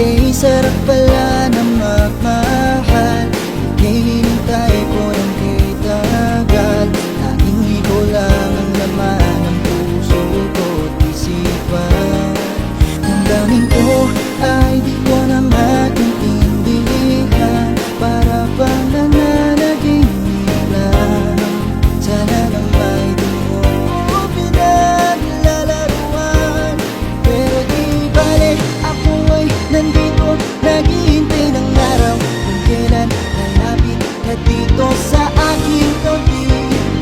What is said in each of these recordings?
Kay sarap pala na magmahal, kay hinintay ko ng kay tagal. Tanging ikaw lang ang laman ng puso ko't isipan. Damdamin ko ay di ko na maintindihan, para bang nananaginip lang. Sana na may di mo pinaglalaruan, pero di bale ako ay nandito, naghihintay ng araw kung kailan lalapit ka dito sa aking tabi.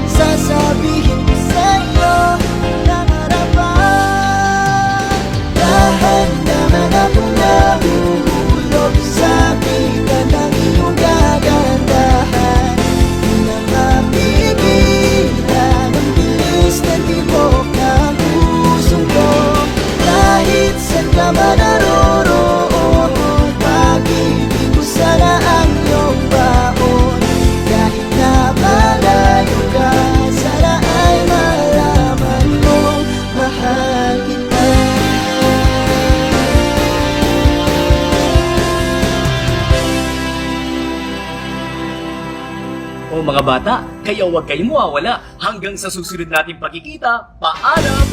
Sasabihin ko sa'yo na harapan, lahat naman akong nahuhulog sa bitan ng iyong kagandahan. Di na mapigilan ang bilis na tibok ng puso ko. Kahit saan ka man naroroon, pag-ibig ko sana ang iyong baon. Kahit na malayo ka, sana ay malaman mo, mahal kita. O mga bata, kaya huwag kayong mawawala hanggang sa susunod nating pagkikita. Paalam!